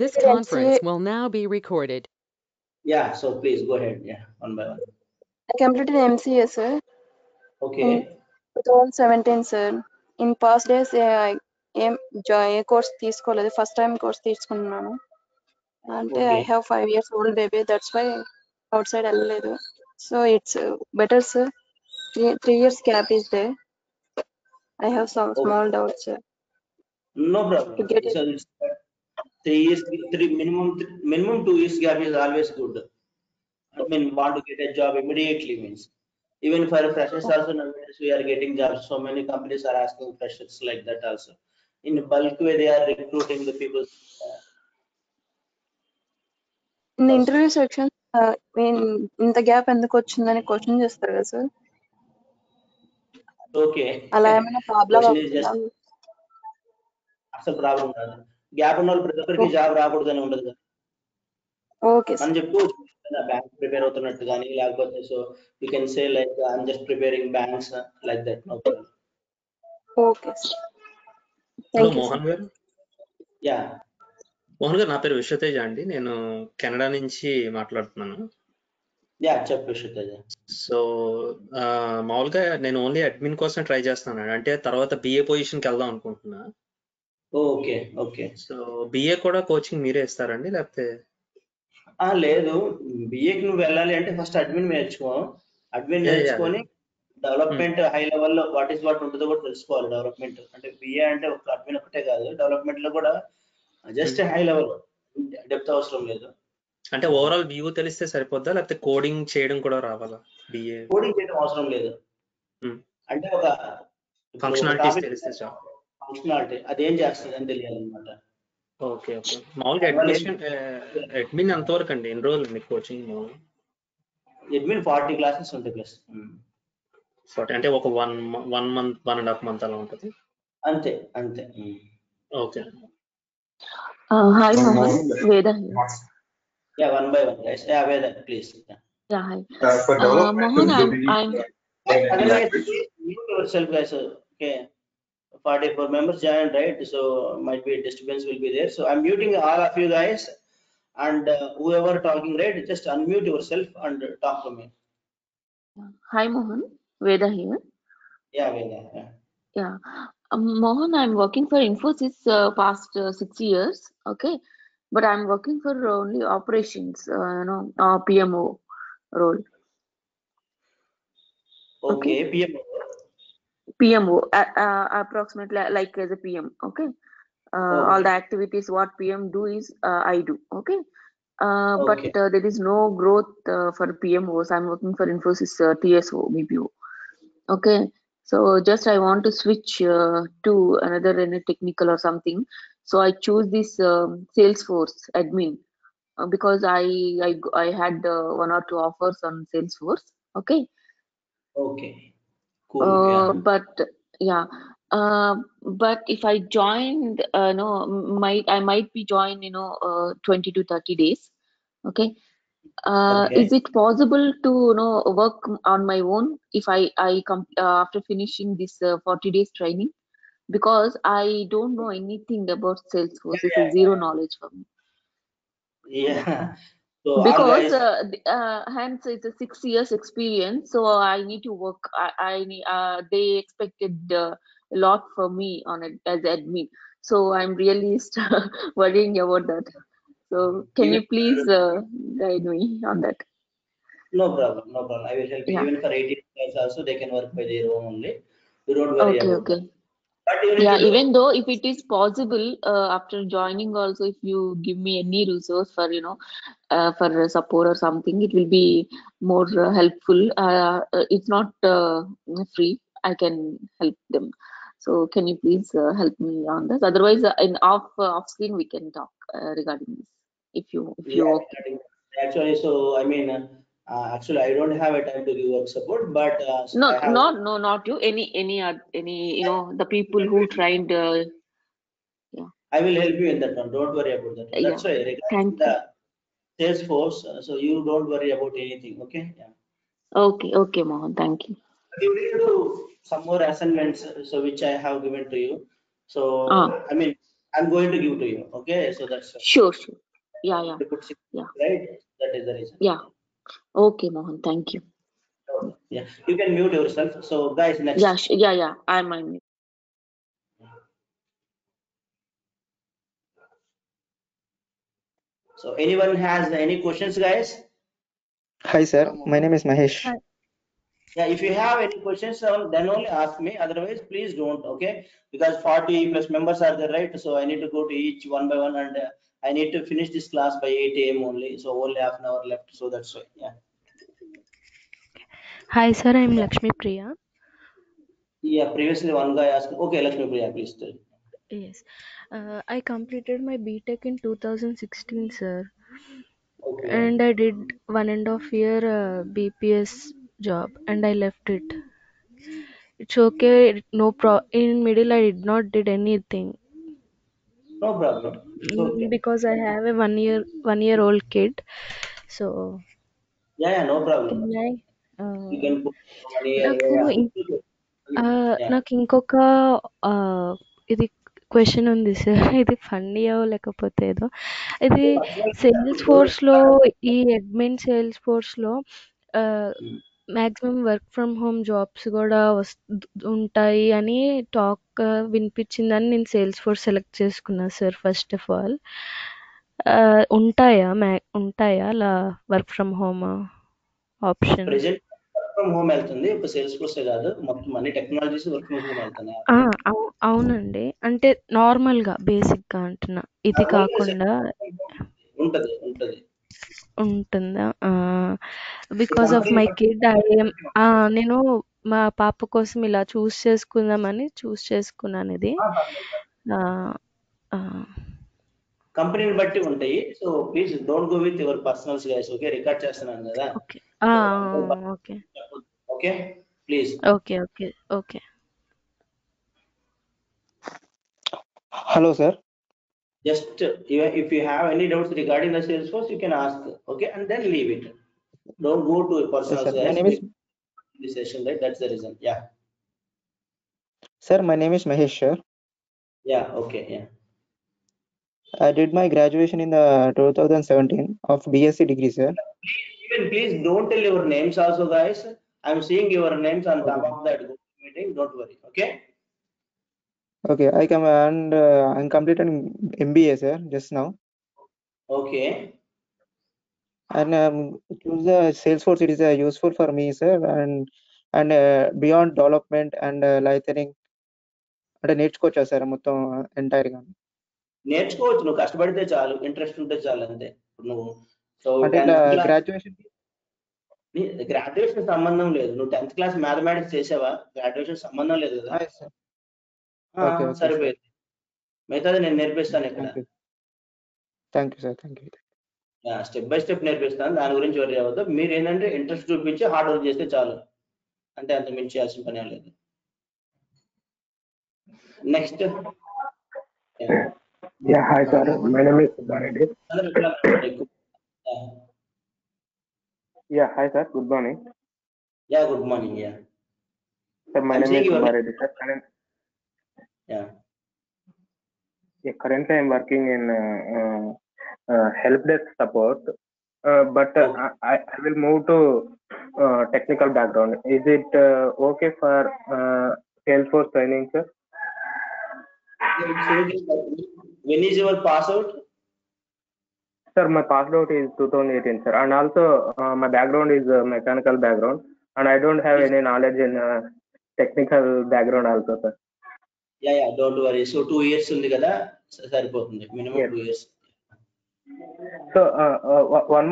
This conference will now be recorded. Yeah, so please go ahead. Yeah, one by one. I completed MCA, sir, in Okay. 2017, sir. In past days, I A course తీసుకోలేదు, first time course తీసుకున్నాను. అంటే I Okay. have 5 years old baby, that's why outside వెళ్ళలేదు. So it's better, sir. 3 years gap is there. I have some Okay. small doubts, sir. No To problem. get it. So it's 3 years, minimum 2 years gap is always good. I mean, want to get a job immediately means. Even for freshers also nowadays we are getting jobs. So many companies are asking freshers like that also. In bulk way they are recruiting the people. In the interview section, ఇంత gap ఎందుకు వచ్చిందని question చేస్తారు కదా sir. Okay. అలా ఏమైనా problem Question is just అసలు problem కాదు. Gap ఉన్న వాళ్ళు ప్రతి ఒక్కరికి జాబ్ రాకూడదని ఉండదు కదా. ఓకే మనం చెప్పుకోవచ్చు బ్యాంక్ ప్రిపేర్ అవుతున్నట్టు కానీ లేకపోతే so you can say like I'm just preparing banks like that. No problem. Okay thank you. Mohan garu, yeah Mohan గారు, నా పేరు విశ్వతేజ అండి. నేను కెనడా నుంచి మాట్లాడుతున్నాను. యా చెప్పు విశ్వతేజ. సో మామూలుగా నేను ఓన్లీ అడ్మిన్ కోసం ట్రై చేస్తున్నాను. అంటే తర్వాత బిఏ పొజిషన్కి వెళ్దాం అనుకుంటున్నా. Okay okay. సో బిఏ కూడా కోచింగ్ మీరే ఇస్తారండి లేకపోతే? లేదు, బిఏకి నువ్వు వెళ్ళాలి అంటే ఫస్ట్ అడ్మిన్ నేర్చుకో. అడ్మిన్ నేర్చుకొని డెవలప్మెంట్ హై లెవెల్లో వాట్ ఉంటుందో కూడా తెలుసుకోవాలి. డెవలప్మెంట్ అంటే బిఏ అంటే ఒక అడ్మిన్ ఒకటే కాదు, డెవలప్మెంట్ లో కూడా జస్ట్ హై లెవెల్, డెప్త్ అవసరం లేదు. అంటే ఓవరాల్ వ్యూ తెలిస్తే సరిపోద్దా లేకపోతే కోడింగ్ చేయడం కూడా రావాలా? బిఏ కోడింగ్ చేయడం అవసరం లేదు. అంటే ఒక ఫంక్షనాలిటీస్ తెలిస్తే చాలు. ఫంక్షనాలిటీ అదేం చేస్తుంది అని తెలియాలన్నమాట. Okay okay. మామూలుగా అడ్మిన్ ఎంతవరకు అండి? ఎన్ని రోజులు అండి కోచింగ్? అడ్మిన్ 40 క్లాసెస్ ఉంటాయి ప్లస్. 40 అంటే ఒక 1 month 1.5 month అలా ఉంటుంది. అంతే అంతే. Okay. Hi Mohan, Veda. Yeah one by one guys. Yeah Veda please. Yeah hi Mohan, I'm mute yourself guys. Okay, 44 members joined, right? So might be disturbance will be there, so I'm muting all of you guys, and whoever talking, right, just unmute yourself and talk to me. Hi Mohan, Veda here. Yeah, Veda. Yeah. Mohan, I'm working for Infosys past 6 years, okay, but I'm working for only operations, PMO role. Okay. PMO, approximately like as a PM, okay. All the activities what PM do is I do, okay. But there is no growth for PMOs. I'm working for Infosys TSO BPO, okay. So just I want to switch to another technical or something. So I choose this Salesforce admin because I had 1 or 2 offers on Salesforce, okay. Okay, cool. But yeah. But if I joined, I might be joined, 20 to 30 days. Okay. Is it possible to work on my own if I come after finishing this 40 days training? Because I don't know anything about Salesforce. It's a zero knowledge for me. Yeah. So because hence it's a 6 years experience, so I need to work. They expected a lot for me on it as admin, so I'm really worrying about that. So can you please guide me on that? No problem. I will help you. Even for 18 guys also they can work by their own only. You don't worry about that. Yeah, even though if it is possible after joining also, if you give me any resource for for support or something, it will be more helpful. It's not free. I can help them. So can you please help me on this? Otherwise, in off screen we can talk regarding this. If you okay. Actually, so I mean, actually I don't have a time to give work support, but not you. Any the people who tried. Yeah. I will help you in that one. Don't worry about that. That's why regarding the Salesforce, so you don't worry about anything. Okay. Yeah. Okay, Mohan. Thank you. You need to do some more assignments, so which I have given to you. So I mean, I'm going to give to you. Okay, so that's Sure. Yeah. to put 6, Yeah. right? That is the reason. Yeah. Okay, Mohan. Thank you. Yeah, you can mute yourself. So guys, next. Yeah. I'm. So anyone has any questions, guys? Hi sir, my name is Mahesh. Hi. Yeah, if you have any questions, then only ask me. Otherwise, please don't. Okay, because 40 plus members are there, right? So I need to go to each one by one, and I need to finish this class by 8 a.m. only. So only half an hour left. So that's why. Yeah. Hi, sir. I'm Lakshmi Priya. Yeah. Previously, one guy asked. Okay, Lakshmi Priya, please tell. Yes. I completed my BTech in 2016, sir. Okay. And I did 1.5 year BPS job and I left it. It's okay. In middle, I did not did anything. No problem. It's okay. Because I have a 1 year old kid. So Yeah, no problem. can I? You can put 1 year. నాకు ఇంకొక ఇది question ఉంది sir. ఇది ఫన్నీయో లేకపోతే ఏదో. ఇది sales ఫోర్స్లో ఈ అడ్మిన్ సేల్స్ ఫోర్స్లో maximum work from home jobs కూడా ఉంటాయి అని టాక్ వినిపించిందని నేను సేల్స్ ఫోర్స్ సెలెక్ట్ చేసుకున్నా సార్. ఫస్ట్ ఆఫ్ ఆల్ ఉంటాయా అలా work from home option? Present work from home వెళ్తుంది. ఇప్పుడు సేల్స్ ఫోర్స్ కాదు, మొత్తం అన్ని టెక్నాలజీస్ వర్క్ ఫ్రమ్ హోమ్ వెళ్తున్నాయి. అవునండి. అంటే నార్మల్ గా బేసిక్ గా అంటున్నా, ఇది కాకుండా ఉంటది. ఉంటుందా? బికాస్ ఆఫ్ మై కిడ్ నేను మా పాప కోసం ఇలా చూస్ చేసుకున్నాను ఇది. కంపెనీని బట్టి ఉంటాయి. So please don't go with your personals guys. Okay, record చేస్తున్నాను కదా. Okay please. Okay. Hello sir. Just if you have any doubts regarding the Salesforce, you can ask. Okay, and then leave it. Don't go to personal. Yes, sir. My name is this session, right? That's the reason. Yeah. Sir, my name is Mahesh sir. Yeah. Okay. Yeah. I did my graduation in the 2017 of BSc degree, sir. Please don't tell your names also, guys. I'm seeing your names on top of that meeting. Don't worry. Okay. Okay, I come and I'm completing MBA, sir, just now. Okay. And choose the Salesforce. It is useful for me, sir, and beyond development and lightning. అంటే నేర్చుకోవచ్చా sir మొత్తం entire గా? నేర్చుకోవచ్చు, నువ్వు కష్టపడితే చాలు, interest ఉంటే చాలు, అంతే. నువ్వు గ్రాడ్యుయేషన్ సంబంధం లేదు. నువ్వు 10th క్లాస్ మ్యాథమెటిక్స్ చేసావా? గ్రాడ్యుయేషన్ సంబంధం లేదు కదా. సరిపోయింది. మిగతాది నేను నేర్పిస్తాను ఇక్కడ. Thank you sir. Thank you. Step by step నేర్పిస్తాను, దాని గురించి వరీ అవ్వద్దు. మీరు ఏంటంటే ఇంట్రెస్ట్ చూపించి హార్డ్ వర్క్ చేస్తే చాలు, అంటే అంత మించి చేయాల్సిన పని లేదు. Next. Yeah, hi sir. My name is Subbareddy. Yeah, hi sir. Good morning. Yeah, good morning. Yeah. Sir, my name is Subbareddy, sir. Yeah. Yeah, currently I'm working in help desk support, but I will move to technical background. Is it okay for Salesforce training, sir? When is your pass out? Sir, my pass out is 2018, sir, and also my background is mechanical background, and I don't have any knowledge in technical background also, sir. Yeah, don't worry. So 2 years ఉంది కదా, సరిపోతుంది. Minimum 2 years. So one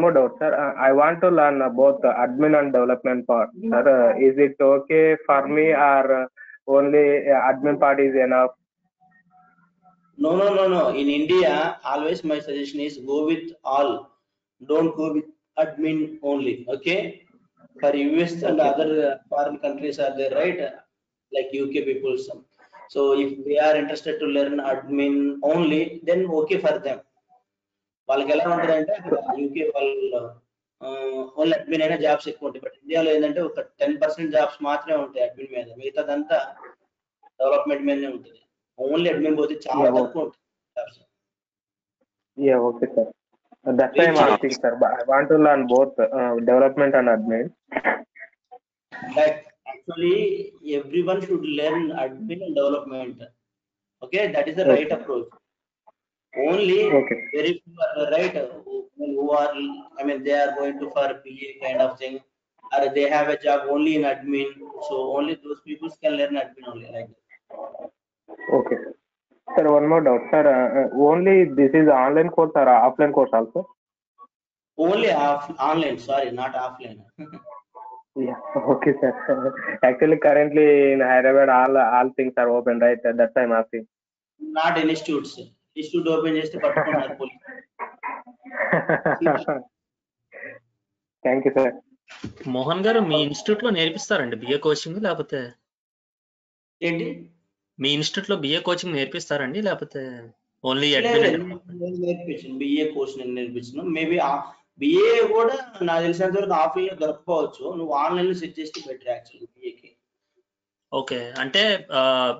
more doubt, sir. I want to learn both admin and development part, sir. Is it okay for me, or only admin part is enough? No. In India, always my suggestion is go with all. Don't go with admin only. Okay. For US and other foreign countries are there, right? Like UK people. So if they are interested to learn admin only, then okay for them. వాళ్ళకి ఎలా ఉంటుంది అంటే, UK వాళ్ళు only admin అయినా jobs ఎక్కువ ఉంటాయి. But ఇండియాలో ఏంటంటే ఒక 10% జాబ్స్ మాత్రమే ఉంటాయి అడ్మిన్ మీద, మిగతాదంతా డెవలప్మెంట్ మీదనే ఉంటుంది. ఓన్లీ అడ్మిన్ పోతే చాలా తక్కువ ఉంటుంది. Yeah, okay, sir. That's why I'm asking, sir. But I want to learn both development and admin. Like actually, everyone should learn admin and development. Okay, that is the right approach. Only very few are right who are, I mean, they are going to for PA kind of thing, or they have a job only in admin. So only those people can learn admin only like that. Okay, sir. One more doubt, sir. Only this is online course or offline course also? Only online. Sorry, not offline. Yeah. Okay, sir. Actually, currently in Hyderabad, all things are open, right? That's why I'm asking. Not institutes. Institute open చేస్తే పట్టుకున్నారు police. Thank you, sir. Mohan గారు, మీ institute లో నేర్పిస్తారండి BA coaching? లేకపోతే ఏంటి మీ institute లో BA coaching నేర్పిస్తారండి, లేకపోతే only admin? నేర్పించాను, BA course నేను నేర్పించాను. మేబీ బిఏ కూడా నాకు తెలిసినంత వరకు ఆఫ్లైన్ లో దొరకపోవచ్చు. నువ్వు ఆన్లైన్ లో సెట్ చేస్తే బెటర్ యాక్చువల్లీ బిఏకి. ఓకే, అంటే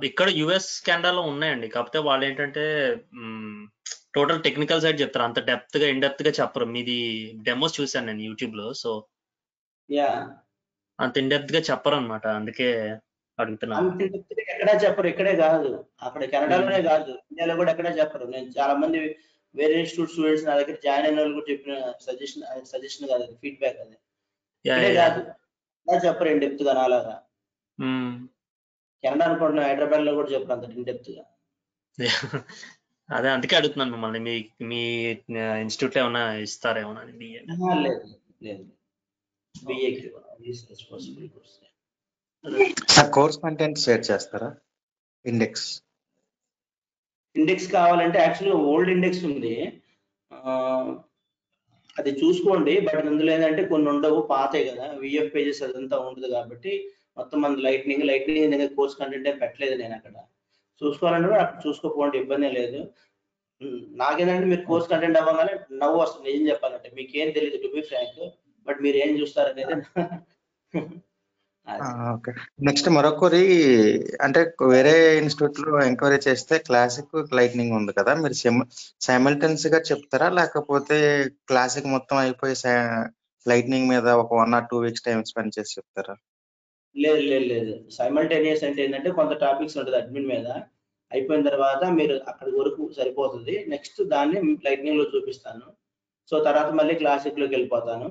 ఇక్కడ యుఎస్ కెనడాలో ఉన్నాయండి. కాకపోతే వాళ్ళు ఏంటంటే టోటల్ టెక్నికల్ సైడ్ చెప్తారు, అంత డెప్త్ గా ఇన్ డెప్త్ గా చెప్పరు. మీది డెమోస్ చూసాను నేను యూట్యూబ్ లో. సో అంత ఇన్ డెప్త్ గా చెప్పరు అనమాట, అందుకే అడుగుతున్నాను. ఎక్కడా చెప్పరు, ఇక్కడే కాదు, అక్కడ కెనడాలోనే కాదు, ఇండియాలో కూడా ఎక్కడా చెప్పరు. నేను చాలా మంది వేరే ఇన్స్టిట్యూట్ స్టూడెంట్స్ నా దగ్గర జాయిన్ అయిన వాళ్ళు కూడా చెప్పిన సజెషన్ కాదు, ఫీడ్బ్యాక్ అది. ఇక్కడే కాదు, ఇలా చెప్పరు ఇన్ డెప్త్ గా నాలాగా. కెనడా అనుకుంటున్నా, హైదరాబాద్ లో కూడా చెప్పరు అంత ఇన్ డెప్త్ గా. అదే అందుకే అడుగుతున్నాను మిమ్మల్ని, మీ ఇన్స్టిట్యూట్ లో ఏమైనా ఇస్తారేమో అని. బిఏ లేదు లేదు, బిఏకి కోర్స్ కంటెంట్ షేర్ చేస్తారా? ఇండెక్స్ కావాలంటే యాక్చువల్గా ఓల్డ్ ఇండెక్స్ ఉంది, అది చూసుకోండి. బట్ అందులో ఏంటంటే కొన్ని ఉండవు, పాతే కదా, విఎఫ్ పేజెస్ అదంతా ఉండదు. కాబట్టి మొత్తం మన లైట్నింగ్ దగ్గర కోర్స్ కంటెంట్ ఏం పెట్టలేదు నేను అక్కడ. చూసుకోవాలంటే అక్కడ చూసుకోపోండి, ఇబ్బంది లేదు. నాకేంటంటే మీరు కోర్స్ కంటెంట్ అవ్వగానే నవ్వు వస్తుంది, నిజం చెప్పాలంటే. మీకేం తెలియదు టు బి ఫ్రాంక్, బట్ మీరు ఏం చూస్తారనేది. ఓకే, నెక్స్ట్ మరొకరి అంటే వేరే ఇన్స్టిట్యూట్ లో ఎంక్వైరీ చేస్తే క్లాసిక్ లైట్నింగ్ ఉంది కదా, మీరు సైమల్టేనియస్ గా చెప్తారా, లేకపోతే క్లాసిక్ మొత్తం అయిపోయి లైట్నింగ్ మీద ఒక 1 or 2 weeks టైం స్పెండ్ చేసి చెప్తారా? లేదు లేదు లేదు, సైమల్టేనియస్ అంటే ఏంటంటే కొంత టాపిక్స్ ఉంటుంది అడ్మిన్ మీద, అయిపోయిన తర్వాత మీరు అక్కడి వరకు సరిపోతుంది. నెక్స్ట్ దాన్ని లైట్నింగ్ లో చూపిస్తాను. సో తర్వాత మళ్ళీ క్లాసిక్ లోకి వెళ్ళిపోతాను.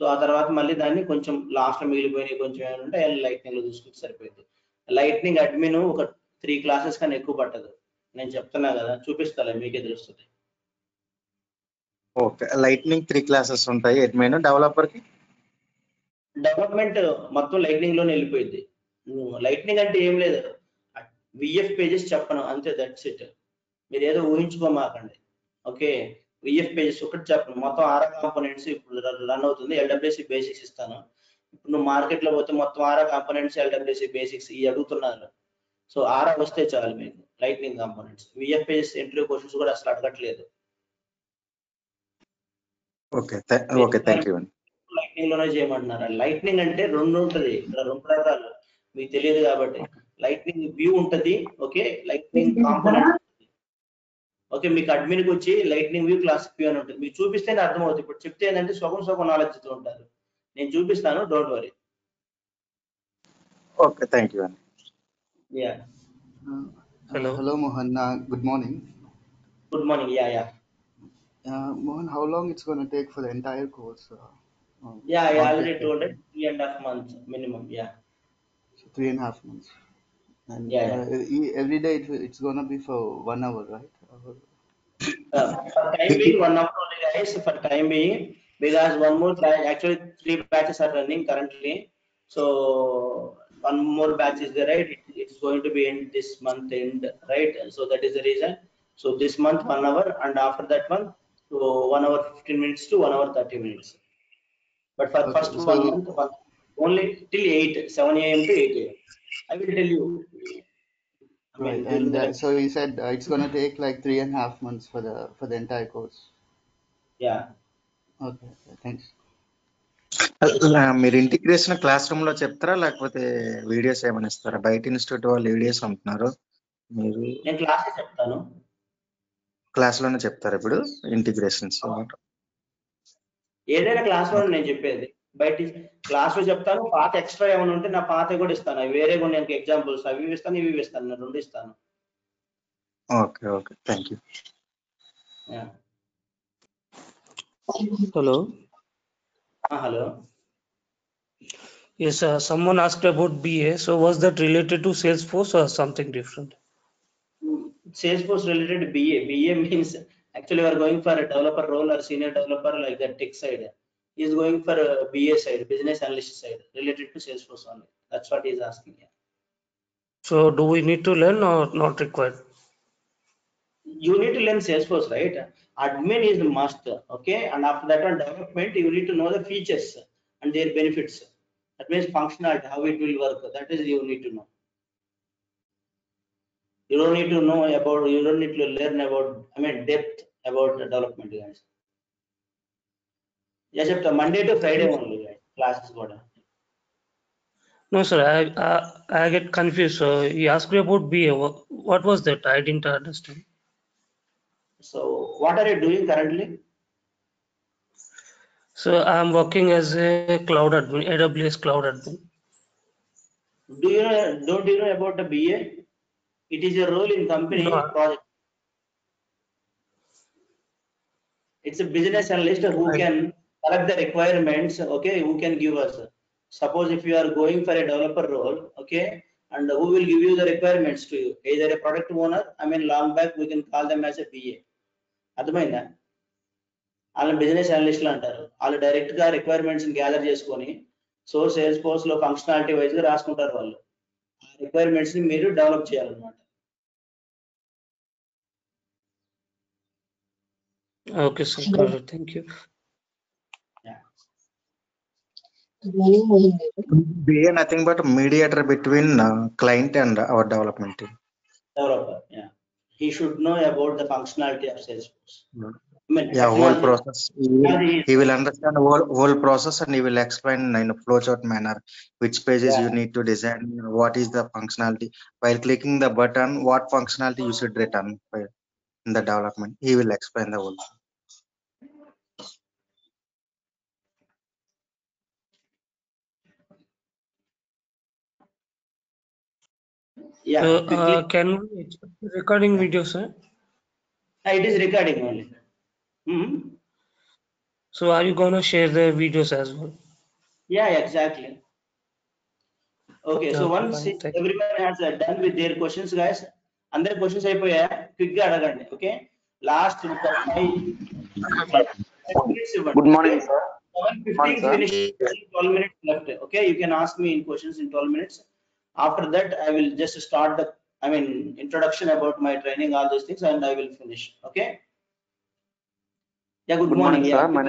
సో ఆ తర్వాత మళ్ళీ దాన్ని కొంచెం లాస్ట్ లో మిగిలిపోయినాయి కొంచెం ఏమంటే లైట్నింగ్ లో చూసుకుంటే సరిపోయింది. లైట్నింగ్ అడ్మిన్ ఒక 3 classes కన్నా ఎక్కువ పట్టదు. నేను చెప్తున్నా కదా, చూపిస్తాలే, మీకే తెలుస్తుంది. ఓకే, లైట్నింగ్ 3 classes ఉంటాయి. అడ్మిన్ డెవలపర్ కి డెవలప్మెంట్ మొత్తం లైట్నింగ్ లోనే వెళ్ళిపోయింది. లైట్నింగ్ అంటే ఏం లేదు, విఎఫ్ పేజెస్ చెప్పను అంతే, దట్స్ ఇట్. మీరు ఏదో ఊహించుకోమాకండి. ఓకే, విఎఫ్ పేజెస్ ఒకటి చెప్పను, మొత్తం 6 కాంపోనెంట్స్ ఇప్పుడు రన్ అవుతుంది. ఎల్డబ్ల్యూసి బేసిక్స్ ఇస్తాను. ఇప్పుడు నువ్వు మార్కెట్ లో పోతే మొత్తం 6 కాంపోనెంట్స్ ఎల్డబ్ల్యూసి బేసిక్స్ ఈ అడుగుతున్నారు. సో 6 వస్తే చాలు మీకు lightning components. VF pages interview questions కూడా అసలు అడగట్లేదు. Okay, thank you. లైట్నింగ్ లోనే చేయమంటున్నారు. లైట్నింగ్ అంటే 2 ఉంటుంది, ఇక్కడ 2 రకాలు, మీకు తెలియదు కాబట్టి. లైట్నింగ్ వ్యూ ఉంటుంది, ఓకే, లైట్నింగ్ కాంపోనెంట్. ఓకే, మీకు అడ్మిన్ కి వచ్చి లైట్నింగ్ వ్యూ, క్లాసిక్ వ్యూ అని ఉంటుంది. మీకు చూపిస్తేనే అర్థమవుతుంది. ఇప్పుడు చెప్తే ఏంటంటే సగం నాలెడ్జ్ తో ఉంటారు. నేను చూపిస్తాను, don't worry. Okay, thank you. Yeah, hello Mohan, good morning. Good morning. Yeah. Mohan, how long it's going to take for the entire course? Yeah, I already told it, 3.5 months minimum. Yeah. So 3.5 months. And every day it's going to be for 1 hour, right? For time being 1 hour only, guys. For time being, because one more actually 3 batches are running currently. So one more batch is there, right? It's going to be end this month end, right? So that is the reason. So this month 1 hour, and after that month, so 1 hour 15 minutes to 1 hour 30 minutes. But for first 1 month, only till 7 a.m. to 8 a.m. I will tell you. Right, and so you said it's going to take like 3.5 months for the entire course. Yeah. Okay, thanks. మీరు integration class room లో చెప్తారా, లేకపోతే videos ఏమైనా ఇస్తారా? బయట institute వాళ్ళు videos అమ్ముతున్నారు, మీరు నేను క్లాసే చెప్తాను. క్లాస్ లోనే చెప్తారు ఇప్పుడు ఇంటిగ్రేషన్స్? ఏదైనా క్లాస్ లో నేను చెప్పేది, బయట క్లాస్ లో చెప్తాను. పాత ఎక్స్ట్రా ఏమైనా ఉంటే నా పాత కూడా ఇస్తాను. అవి వేరే కొన్ని ఎగ్జాంపుల్స్ అవి ఇస్తాను, ఇవి ఇస్తాను, నేను రెండు ఇస్తాను. Okay okay, thank you. Hello. Hello. Yes, someone asked about BA. So was that related to Salesforce or something different? Salesforce related to BA. BA means actually we are going for a developer role or senior developer like that tech side. He is going for a BA side, business analyst side, related to Salesforce only. That's what he is asking. So do we need to learn or not required? You need to learn Salesforce, right? Admin is the must, okay? And after that on development, you need to know the features and their benefits. That means functionality, how it will work. That is you need to know. You don't need to know about, you don't need to learn about, depth about the development, guys. Yes, Monday to Friday only, guys, classes. No, sir, I get confused. So he asked me about BA. What was that? I didn't understand. So what are you doing currently? So I'm working as a cloud admin, AWS cloud admin. Don't you know about the BA? It is a role in company project. It's a business analyst who can collect the requirements, okay, who can give us. Suppose if you are going for a developer role, okay, and who will give you the requirements to you? Either a product owner, long back we can call them as a BA. అర్థమైందా? వాళ్ళ business అనలిస్టులు అంటారు. వాళ్ళు direct గా requirements gather చేసుకొని sales force లో functionality wise గా రాసుకుంటారు. వాళ్ళు ఆ రిక్వైర్మెంట్స్ ని మీరు డెవలప్ చేయాలన్నమాట. Okay, sir. Got it. Thank you. BA nothing but mediator between client and our development team. Developer, yeah. He should know about the functionality of Salesforce. Whole process. He will understand whole process and he will explain in a flowchart manner which pages you need to design, what is the functionality. While clicking the button, what functionality you should return in the development. He will explain the whole. Yeah. So, can we recording video, sir? It is recording only. So are you gonna share the videos as well? Yeah, exactly. Okay, so once everyone has done with their questions, guys, అందరి questions అయిపోయా, quick గా అడగండి. Okay, last 5 minutes ఇవ్వండి. Good morning, sir. 7:15 finish, 12 minutes left. Okay, you can ask me in questions in 12 minutes. After that, I will just start the introduction about my training, all these things, and I will finish. Okay. Yeah, good morning, sir. My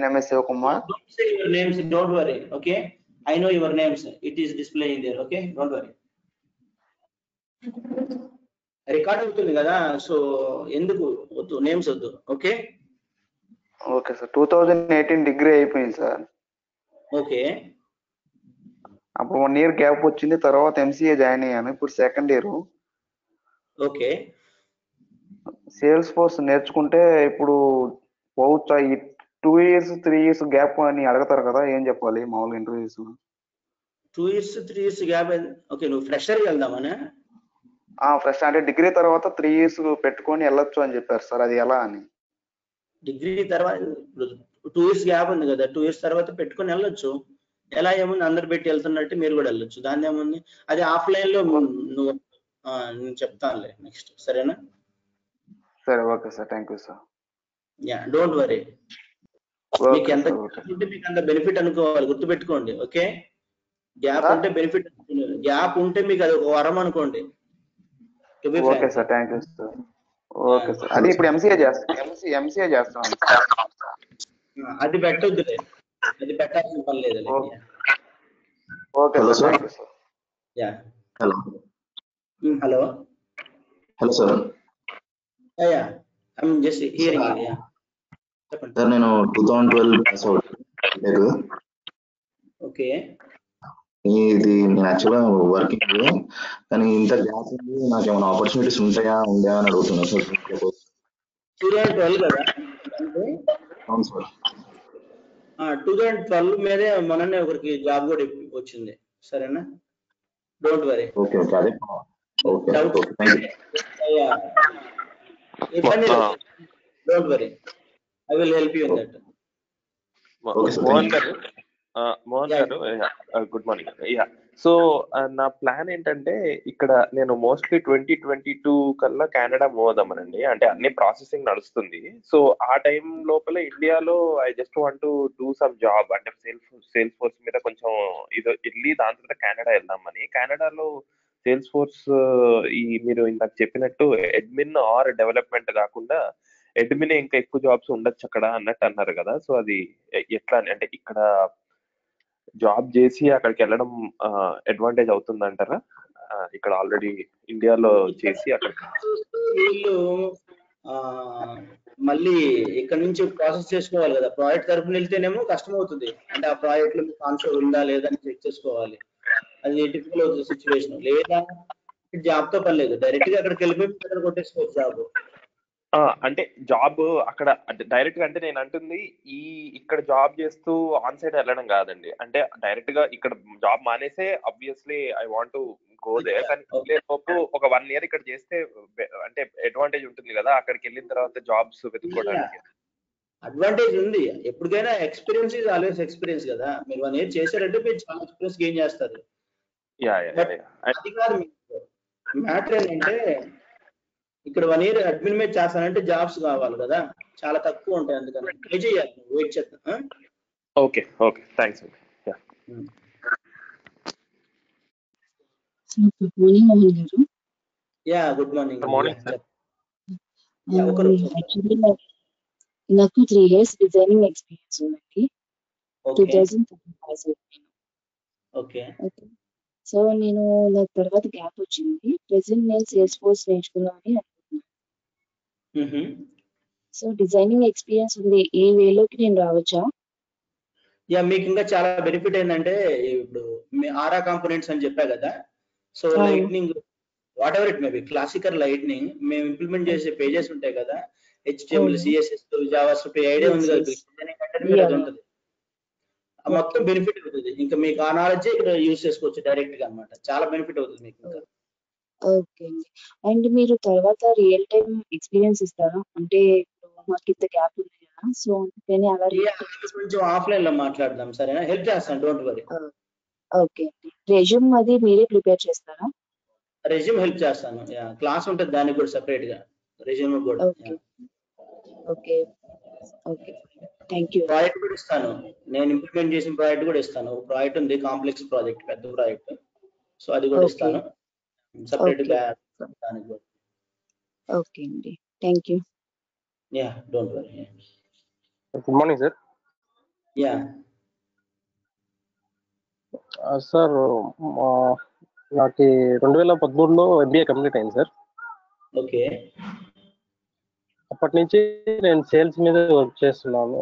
name is Sivakumar. Don't say your names, don't worry. Okay, I know your names. It is displaying there. Okay, don't worry. Record అవుతుంది కదా, so ఎందుకు వద్దు, names వద్దు. Okay okay sir. 2018 degree అయిపోయింది sir. Okay, అప్పుడు 1 year gap వచ్చింది. తర్వాత MCA join అయ్యాను. ఇప్పుడు second year. Okay, sales force నేర్చుకుంటే ఇప్పుడు పోవచ్చా? ఈ 2 years 3 years గ్యాప్ అని అడుగుతారు కదా, ఏం చెప్పాలి మామూలుగా interviews? 2 years 3 years gap. Okay, నువ్వు ఫ్రెషర్కి వెళ్దామనే? ఫ్రెష్ అంటే డిగ్రీ తర్వాత 3 years పెట్టుకొని వెళ్ళొచ్చు అని చెప్పారు సార్. అది ఎలా అని? డిగ్రీ తర్వాత 2 years గ్యాప్ ఉంది కదా, 2 years తర్వాత పెట్టుకొని వెళ్ళొచ్చు. ఎలా ఏముంది, అందరు పెట్టి వెళ్తున్నట్టు మీరు కూడా వెళ్ళొచ్చు, దాన్ని ఏముంది. అది ఆఫ్లైన్ లో నువ్వు నేను చెప్తానులే నెక్స్ట్, సరేనా? సరే, okay sir. Thank you sir. Yeah, don't worry. మీకు ఎంత ఉంటే మీకు అంత బెనిఫిట్ అనుకోవాలి, గుర్తుపెట్టుకోండి. ఓకే, గ్యాప్ ఉంటే బెనిఫిట్, గ్యాప్ ఉంటే మీకు అది ఒక వరం అనుకోండి. Okay sir, thank you sir. Okay sir. అది ఇప్పుడు ఎంసీఏ చేస్తాం. అది పెట్టొద్దులే, అది పెట్టాల్సిన పని లేదు. Okay sir. Yeah, hello hello hello sir. Yeah, I'm just hearing. Yeah, చెప్పండి సార్. నేను 2012 పాస్ అవుట్. ఓకే, ఇది యాక్చువల్గా వర్కింగ్, కానీ ఇంత గ్యాప్ ఉంది, నాకు ఏమైనా ఆపర్చునిటీస్ ఉంటాయా ఉందా అని అడుగుతున్నా సార్. 2012 కదా అంటే అవును సార్. 2012 మీదే మొన్ననే ఒకరికి జాబ్ కూడా వచ్చింది. సరేనా, డోంట్ వరీ. ఓకే ఓకే, అదే ఓకే ఓకే, థ్యాంక్ యూ. ఇబ్బంది లేదు, don't worry, I will help you in that. Mohan గారు, గుడ్ మార్నింగ్. యా, సో నా ప్లాన్ ఏంటంటే ఇక్కడ నేను మోస్ట్లీ 2022 కల్లా కెనడా మూవ్ అవుదామనండి. అంటే అన్ని ప్రాసెసింగ్ నడుస్తుంది. సో ఆ టైం లోపల ఇండియాలో I just want to do some job, అంటే సేల్స్ ఫోర్స్ మీద కొంచెం ఇది వెళ్ళి దాని తర్వాత కెనడా వెళ్దామని. కెనడాలో సేల్స్ ఫోర్స్ ఈ మీరు ఇందాక చెప్పినట్టు అడ్మిన్ ఆర్ డెవలప్మెంట్ కాకుండా అడ్మిన్ ఇంకా ఎక్కువ జాబ్స్ ఉండొచ్చు అక్కడ అన్నట్టు అన్నారు కదా. సో అది ఎట్లా అంటే ఇక్కడ జాబ్ చేసి అక్కడికి వెళ్ళడం అడ్వాంటేజ్ అవుతుంది అంటారా? ఇక్కడ ఆల్రెడీ ఇండియాలో చేసి అక్కడ వీళ్ళు మళ్ళీ ఇక్కడ నుంచి ప్రాసెస్ చేసుకోవాలి కదా. ప్రాజెక్ట్ తరఫున వెళ్తేనేమో కష్టం అవుతుంది, అంటే ఆ ప్రాజెక్ట్ లో కాన్సెప్ట్ ఉందా లేదా అని చెక్ చేసుకోవాలి. అది డిఫికల్ట్ అవుతుంది సిచ్యువేషన్. లేదా జాబ్ తో పని లేదు, డైరెక్ట్ గా అక్కడికి వెళ్ళిపోయి అక్కడ కొట్టేసుకోవచ్చు జాబ్. అంటే జాబ్ అక్కడ డైరెక్ట్ గా, అంటే నేను అంటుంది ఇక్కడ జాబ్ చేస్తూ ఆన్ సైడ్ వెళ్ళడం కాదండి. అంటే డైరెక్ట్ గా ఇక్కడ జాబ్ మానేసే obviously I want to go they, కానీ లోపు ఒక 1 year ఇక్కడ చేస్తే అంటే అడ్వాంటేజ్ ఉంటుంది కదా అక్కడికి వెళ్ళిన తర్వాత జాబ్స్ వెతుక్కోవడానికి. అడ్వాంటేజ్ ఉంది, ఎప్పటికైనా ఎక్స్పీరియన్స్ ఈజ్ ఆల్వేస్ ఎక్స్పీరియన్స్ కదా. మీరు 1 year చేశారంటే మీరు చాలా ఎక్స్పీరియన్స్ గెయిన్ చేస్తారు. అది కాదు మ్యాటర్ ఏంటంటే, ఇక్కడ 1 year అడ్మిన్ మీద చేస్తానంటే జాబ్స్ కావాలి కదా, చాలా తక్కువ ఉంటాయి. అందుకని ట్రై చేయాలి, వెయిట్ చేద్దాం. ఓకే ఓకే, థ్యాంక్స్ అండి. Good morning Mohan garu. Yeah good morning. Actually నాకు 3 years డిజైనింగ్ ఎక్స్పీరియన్స్ ఉందండి. 2013 ఓకే. సో నేను నాకు తర్వాత గ్యాప్ వచ్చింది. ప్రెసెంట్ నేను సేల్స్ ఫోర్స్ నేర్చుకుందామని అనుకుంటున్నాను. సో డిజైనింగ్ ఎక్స్పీరియన్స్ ఉంది, ఏ వేలోకి నేను రావచ్చా? యా, మీకు ఇంకా చాలా బెనిఫిట్ ఏంటంటే, ఇప్పుడు మీ ఆరా కాంపోనెంట్స్ అని చెప్పా కదా. So lightning what ever it may be, classical lightning మేము ఇంప్లిమెంట్ చేసే పేజెస్ ఉంటాయి కదా, HTML, CSS, జావాస్క్రిప్ట్, ఐడియా ఉంది కదా, అది ఉంటుంది. మొత్తం బెనిఫిట్ అవుతుంది. ఇంకా మీకు ఆ నాలెడ్జ్ ఇక్కడ యూజ్ చేసుకోవచ్చు డైరెక్ట్ గా అన్నమాట. చాలా బెనిఫిట్ అవుతుంది మీకు. ఓకే అండి. అండ్ మీరు తర్వాత రియల్ టైం ఎక్స్పీరియన్స్ ఇస్తారా? అంటే మాకు ఇంత గ్యాప్ ఉంది కదా, సో అందుకని అలా కొంచెం ఆఫ్లైన్ లో మాట్లాడదాం, సరేనా? హెల్ప్ చేస్తాను, డోంట్ వరీ. ఓకే అండి. రెజ్యూమ్ అది మీరే ప్రిపేర్ చేస్తారా? రెజ్యూమ్ హెల్ప్ చేస్తాను. క్లాస్ ఉంటుంది దానికి కూడా సెపరేట్ గా, రెజ్యూమ్ కూడా. Okay okay, thank you. Project కూడా ఇస్తాను, నేను ఇంప్లిమెంట్ చేసిన ప్రాజెక్ట్ కూడా ఇస్తాను. ఒక ప్రాజెక్ట్ ఉంది, కాంప్లెక్స్ ప్రాజెక్ట్, పెద్ద ప్రాజెక్ట్. సో అది కూడా ఇస్తాను సెపరేట్ గా దానికి కూడా. ఓకే అండి, thank you. Yeah, don't worry. Good morning sir. Yeah sir, నాకు 2013లో MBA కంప్లీట్ అయింది సార్. ఓకే. అప్పటి నుంచి నేను సేల్స్ మీద వర్క్ చేస్తున్నాను.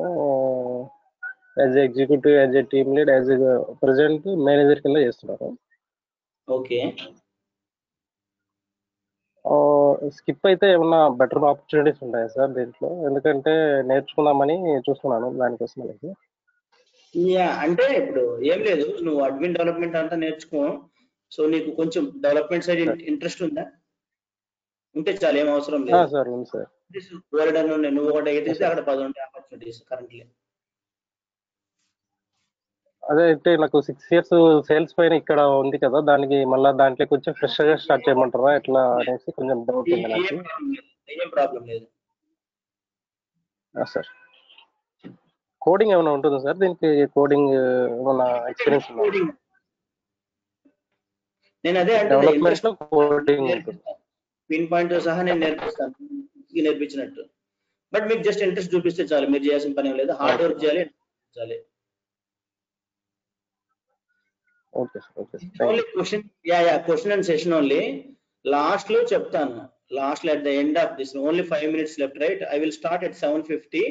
As executive, as a team lead, as president, manager కింద చేస్తున్నాను. ఓకే. స్కిప్ అయితే ఏమన్నా బెటర్ ఆపర్చునిటీస్ ఉంటాయా సార్ దీంట్లో? ఎందుకంటే నేర్చుకుందామని చూస్తున్నాను దానికోసం అనేది. యా, అంటే ఇప్పుడు ఏం లేదు, నువ్వు అడ్మిన్ డెవలప్మెంట్ అంతా నేర్చుకో. సో నీకు కొంచెం డెవలప్మెంట్ సైడ్ ఇంట్రెస్ట్ ఉందా? ఉంటే చాలా, ఏం అవసరం లేదు సార్. ఉంది సార్. నువ్వు ఒకటి ఎదిగితే అక్కడ 10 ఉంటాయి ఆపర్చునిటీస్ కరెంట్లీ. అదే అంటే నాకు 6 years సేల్స్ పైన ఇక్కడ ఉంది కదా, దానికి మళ్ళీ దాంట్లో కొంచెం ఫ్రెష్ గా స్టార్ట్ చేయమంటారా ఎట్లా అనేసి కొంచెం డౌట్ ఉంది నాకు. ఏం ప్రాబ్లం లేదు సార్. కోడింగ్ ఏమైనా ఉంటుందా సార్ దీనికి? కోడింగ్ ఏమైనా ఎక్స్పీరియన్స్ ఉందా? నేను అదే అంటే డెవలప్మెంట్ లో కోడింగ్ ఉంటుంది, పిన్ పాయింట్ సహా నేను నేర్పిస్తాను, నేర్పించినట్టు. బట్ మీకు జస్ట్ ఇంట్రెస్ట్ చూపిస్తే చాలు, మీరు చేయాల్సిన పని ఏం లేదు. హార్డ్ వర్క్ చేయాలి. Only question and session only. Last లో చెప్తాను, లాస్ట్ లో at the end of this, only 5 minutes left, right? I will start at 7:50.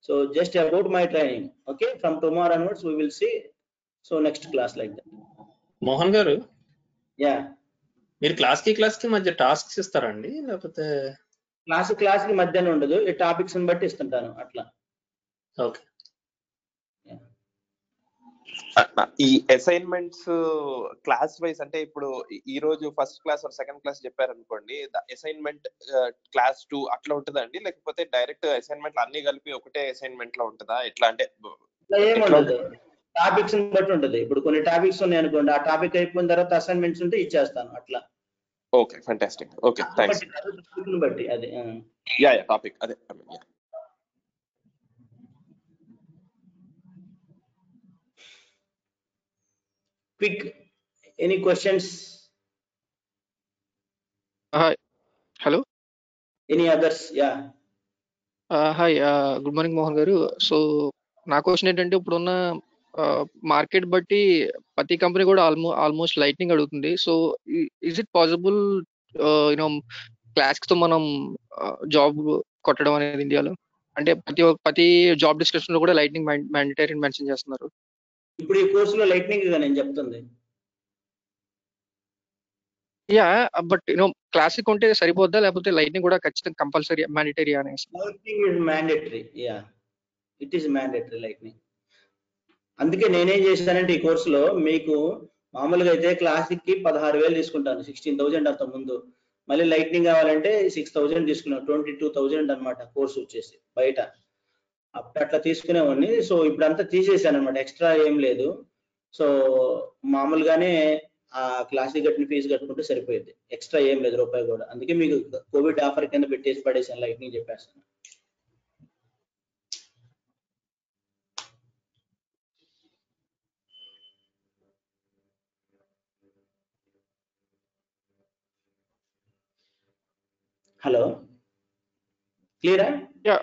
So just about my training, okay? From tomorrow onwards we will see. So next class like that. Mohan garu, yeah మీరు class కి మధ్య tasks ఇస్తారండి, లేకపోతే class కి మధ్యాహ్నం ఉండదు, ఈ topics బట్టి ఇస్తుంటాను అట్లా. ఓకే. ఈ అసైన్మెంట్స్ క్లాస్ వైజ్ అంటే ఇప్పుడు ఈ రోజు first class or second class చెప్పారనుకోండి, అసైన్మెంట్ క్లాస్ 2 అట్లా ఉంటుందండి, లేకపోతే డైరెక్ట్ అసైన్మెంట్ అన్ని కలిపి ఒకటే అసైన్మెంట్ లో ఉంటుందా? ఎట్లా అంటే ఏముండదు, టాపిక్స్ బట్టి ఉంటుంది. ఇప్పుడు కొన్ని టాపిక్స్ ఉన్నాయి అనుకోండి, ఆ టాపిక్ అయిపోయిన తర్వాత అసైన్మెంట్స్ ఉంటే ఇచ్చేస్తాను అట్లా. Okay, fantastic. Okay, thanks. Topic బట్టి అది. యా టాపిక్ అదే. Quick, any questions? Hi. Hello. Any others? Yeah. Hi. Good morning, Mohan garu. So నా క్వశ్చన్ ఏంటంటే, ఇప్పుడున్న మార్కెట్ బట్టి ప్రతి కంపెనీ కూడా ఆల్మోస్ట్ లైట్నింగ్ అడుగుతుంది. So is it possible you know classic తో మనం జాబ్ కొట్టడం అనేది ఇండియాలో? అంటే ప్రతి జాబ్ డిస్క్రిప్షన్ లో కూడా లైట్నింగ్ మ్యాండేటరీ మెన్షన్ చేస్తున్నారు. ఇప్పుడు ఈ కోర్సులో లైట్నింగ్ నేను చెప్తుంది. యా, బట్ క్లాసిక్ ఉంటే సరిపోద్దా, లేకపోతే లైట్నింగ్ కూడా ఖచ్చితంగా కంపల్సరీ మ్యాండేటరీ అనేసి? Lightning is mandatory. Yeah, it is mandatory lightning. అందుకే నేనేం చేశానంటే ఈ కోర్సులో మీకు మామూలుగా అయితే క్లాసిక్ కి 16,000 తీసుకుంటాను, 16,000 అంత ముందు. మళ్ళీ లైట్నింగ్ కావాలంటే 6,000 తీసుకున్నాను, 22,000 అనమాట కోర్సు వచ్చేసి బయట. అప్పుడు అట్లా తీసుకునేవాడిని. సో ఇప్పుడు అంతా తీసేసాను అనమాట, ఎక్స్ట్రా ఏం లేదు. సో మామూలుగానే ఆ క్లాసిక్ కట్టిన ఫీజు కట్టుకుంటే సరిపోయింది, ఎక్స్ట్రా ఏం లేదు రూపాయి కూడా. అందుకే మీకు కోవిడ్ ఆఫర్ కింద పెట్టేసి పడేసాను, లైట్నింగ్ చెప్పేస్తాను. హలో, క్లియరా? యా.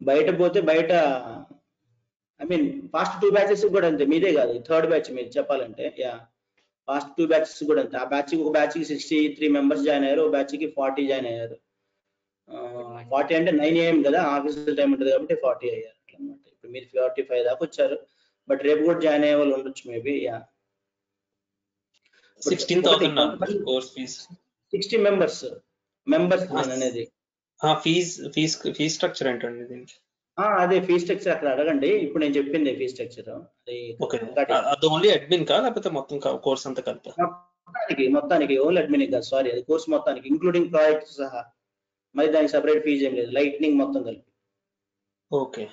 బయట పోతే బయట ఐ మీన్ ఫాస్ట్ 2 బ్యాచెస్ కూడా అంతే, మీదే కాదు థర్డ్ బ్యాచ్ మీరు చెప్పాలంటే. యా, ఫాస్ట్ 2 బ్యాచెస్ కూడా అంతే. ఆ బ్యాచ్ ఒక బ్యాచ్ కి 63 మెంబర్స్ జాయిన్ అయ్యారు, ఒక బ్యాచ్ కి 40 జాయిన్ అయ్యారు. 40 అంటే 9 AM కదా, ఆఫీస్ టైం ఉంటుంది కాబట్టి 40 అయ్యారు అన్నమాట. ఇప్పుడు మీరు 45 దాకా వచ్చారు, బట్ రేపు కూడా జాయిన్ అయ్యే వాళ్ళు ఉండొచ్చు maybe. Yeah, 16,000 course fee. 60 members నేను అనేది. ఫీజ్ స్ట్రక్చర్ ఏంటండి దీనికి? అదే ఫీ స్ట్రక్చర్ అక్కడ అడగండి. ఇప్పుడు నేను చెప్పింది ఫీ స్ట్రక్చర్. అది ఓన్లీ అడ్మిన్ కా, లేకపోతే మొత్తం కోర్స్ అంతా కలిపి? మొత్తానికి ఓన్లీ అడ్మిన్ కాదు, సారీ, అది కోర్స్ మొత్తానికి ఇంక్లూడింగ్ ప్రాజెక్ట్ సహా. మరి దానికి సెపరేట్ ఫీజు ఏం లేదు, లైట్నింగ్ మొత్తం కలిపి. Okay.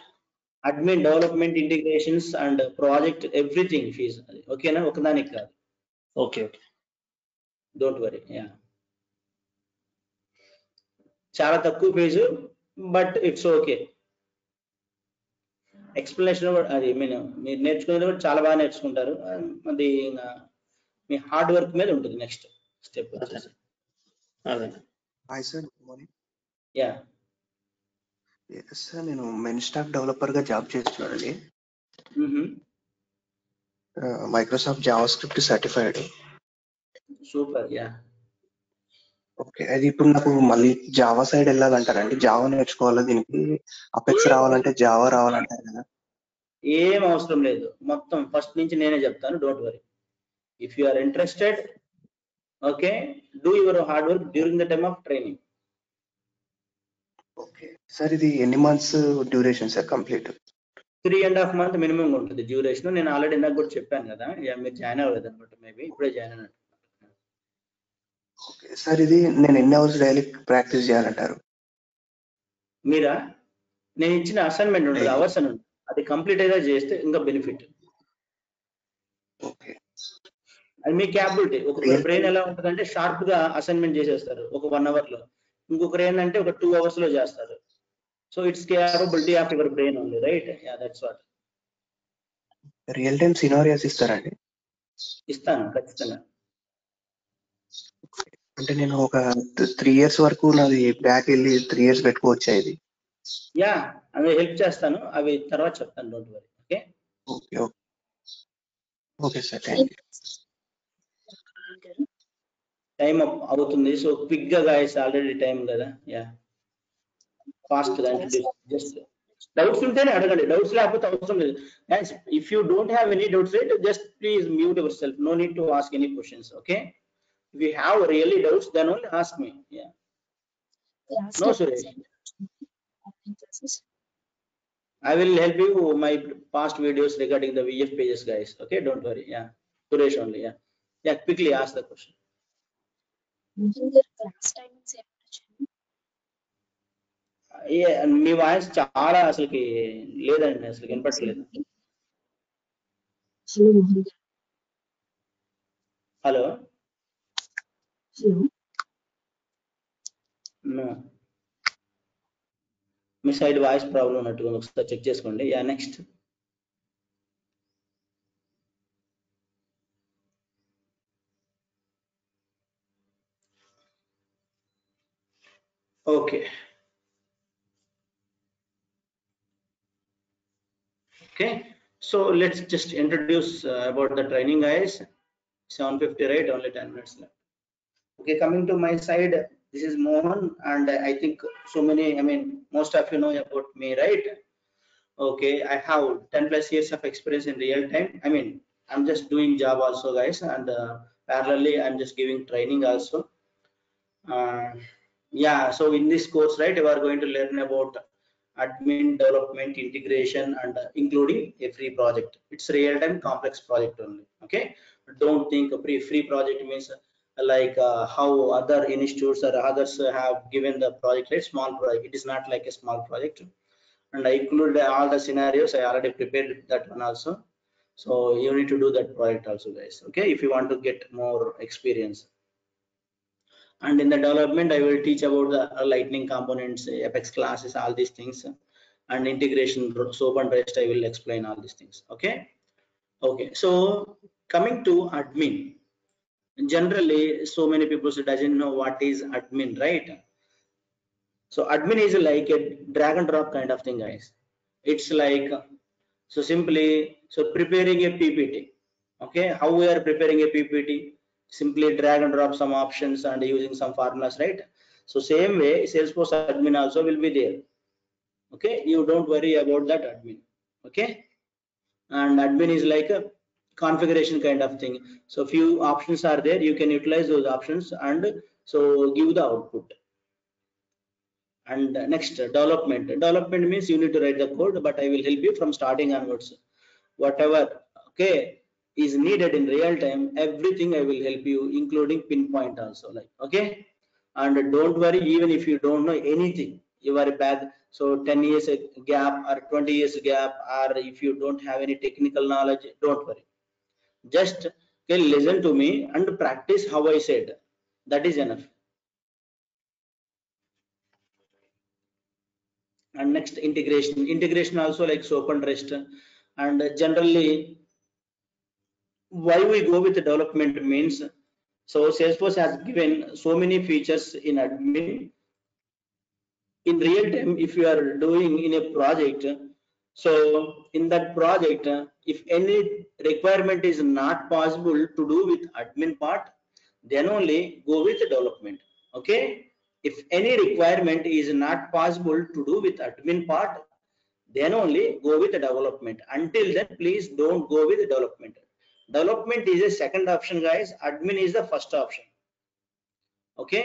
Admin, development, integrations and project everything fee అది. ఓకేనా, ఒకదానికి కాదు. Okay, don't worry. యా, చాలా తక్కువ fee, but it's okay. Explanation కూడా అది మీరు నేర్చుకునేది కూడా చాలా బాగా నేర్చుకుంటారు. అది మీ హార్డ్ వర్క్ మీద ఉంటుంది నెక్స్ట్ స్టెప్ వచ్చేసి. Hi sir, good morning. Yeah sir, నేను మెన్ స్టాక్ డెవలపర్ గా జాబ్ చేస్తున్నానండి. Microsoft Java script certified. Super. Yeah, okay. అది ఇప్పుడు నాకు మళ్ళీ జావా సైడ్ వెళ్ళాలంటారండి? జావా నేర్చుకోవాలా? దీనికి అపెక్స్ రావాలంటే జావా రావాలంటారు కదా? ఏం అవసరం లేదు, మొత్తం ఫస్ట్ నుంచి నేనే చెప్తాను, don't worry. If you are interested, okay, do your hard work during the time of training. Okay sir, ఇది ఎన్ని months duration sir complete? 3.5 months minimum ఉంటుంది డ్యూరేషన్. నేను ఆల్రెడీ ఇందాక కూడా చెప్పాను కదా, మీరు జాయిన్ అవ్వలేదు అనమాట, మేబీ ఇప్పుడే జాయిన్ అయినట్టు. ఓకే సార్, ఇది నేను ఎన్ని అవర్స్ డైలీ ప్రాక్టీస్ చేయాలంటారు? మీరా? నేను ఇచ్చిన అసైన్మెంట్ ఉంటుంది, అవర్స్ అని ఉంటుంది, అది కంప్లీట్ అయితే చేస్తే ఇంకా బెనిఫిట్. ఓకే, అది మీ క్యాపబిలిటీ. ఒక బ్రెయిన్ ఎలా ఉంటుందంటే షార్ప్ గా అసైన్మెంట్ చేసేస్తారు ఒక 1 hour లో, ఇంకొకరు ఏంటంటే ఒక 2 hours లో చేస్తారు. So it's capability of your brain only, right? Yeah, that's what. Real time scenarios ఇస్తారండి? ఇస్తాను ఖచ్చితంగా. అంటే నేను ఒక 3 years వరకు నాది బ్యాక్ వెళ్ళి 3 years పెట్టుకోవచ్చా ఇది? యా, అవి హెల్ప్ చేస్తాను, అవి తర్వాత చెప్తాను, don't worry. Okay, okay okay sir, thank you. Time అవుతుంది, సో క్విక్ గా గాయస్, ఆల్రెడీ టైం కదా. యా, ఫాస్ట్ గా జస్ట్ డౌట్స్ ఉంటేనే అడగండి, డౌట్స్ లేకపోతే అవసరం లేదు. Guys, if you don't have any doubts, right, just please mute yourself. No need to ask any questions. Okay, if you have really doubts, then only ask me. Yeah. Last No, time Suresh, online classes. I will help you my past videos regarding the VF pages, guys. Okay, don't worry. Yeah, Suresh only. Yeah, yeah. Quickly ask the question. Mostly their class timings ఏమొచ్చాయి? మీ voice చాలా అసలుకి లేదండి, అసలు వినపట్లేదు. Hello Mohan గారు. Hello. Hello. మీ side voice problem ఉన్నట్టుగా ఒకసారి చెక్ చేసుకోండి. Yeah, next. Okay. Okay, so let's just introduce about the training, guys. 7:50, right? Only 10 minutes left. Okay, coming to my side, this is Mohan, and I think so many, I mean, most of you know about me, right? Okay, I have 10+ years of experience in real time. I mean, I'm just doing job also, guys, and parallelly I'm just giving training also. Yeah, so in this course, right, we are going to learn about admin, development, integration, and including a free project. It's real-time complex project only. Okay, don't think a free project means like how other institutes or others have given the project, like small project. It is not like a small project, and I include all the scenarios. I already prepared that one also, so you need to do that project also, guys. Okay, if you want to get more experience. And in the development, I will teach about the lightning components, Apex classes, all these things, and integration, SOAP and REST. I will explain all these things. Okay. Okay, so coming to admin, generally so many people doesn't know what is admin, right? So admin is like a drag and drop kind of thing, guys. It's like, so simply, so preparing a PPT. Okay, how we are preparing a PPT? Simply drag and drop some options and using some formulas, right? So same way, Salesforce admin also will be there. Okay, you don't worry about that admin. Okay, and admin is like a configuration kind of thing. So few options are there, you can utilize those options and so give the output. And next, development means you need to write the code, but I will help you from starting onwards. Whatever, okay, is needed in real time, everything I will help you, including pinpoint also, like, okay. And don't worry, even if you don't know anything, you are back, so 10 years gap or 20 years gap, or if you don't have any technical knowledge, don't worry, just okay, listen to me and practice how I said. That is enough. And next, integration also like SOAP and REST. And generally, why we go with the development means, so Salesforce has given so many features in admin. In real time, if you are doing in a project, so in that project, if any requirement is not possible to do with admin part, then only go with the development. Okay, if any requirement is not possible to do with admin part, then only go with the development. Until then, please don't go with the development. Development is a second option, guys. Admin is the first option. Okay,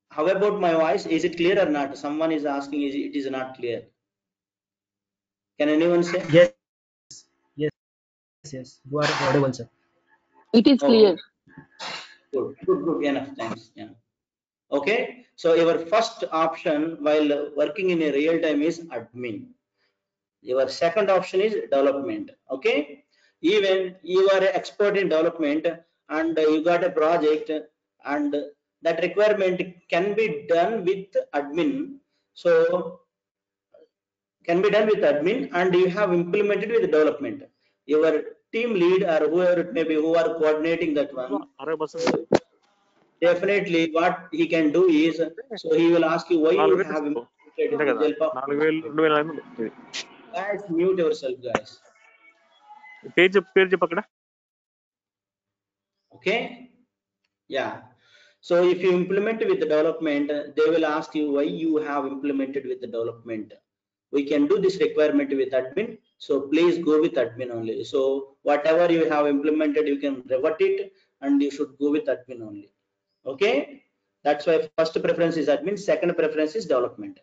how about my voice? Is it clear or not? Someone is asking, it is not clear. Can anyone say? Yes, yes, yes, you are audible, sir. It is clear. Good, enough, thanks. Yeah. Okay, so your first option while working in a real time is admin. Your second option is development. Okay, even you are an expert in development and you got a project and that requirement can be done with admin, so can be done with admin, and you have implemented with development. Your team lead or whoever it may be who are coordinating that one, definitely what he can do is, so he will ask you why you have implemented with the help of. Guys, mute yourself, guys. Page pakada. Okay, yeah, so if you implement with the development, they will ask you why you have implemented with the development. we can do this requirement with admin. So please go with admin only. So whatever you have implemented, you can revert it and you should go with admin only. Okay, that's why first preference is admin, second preference is development.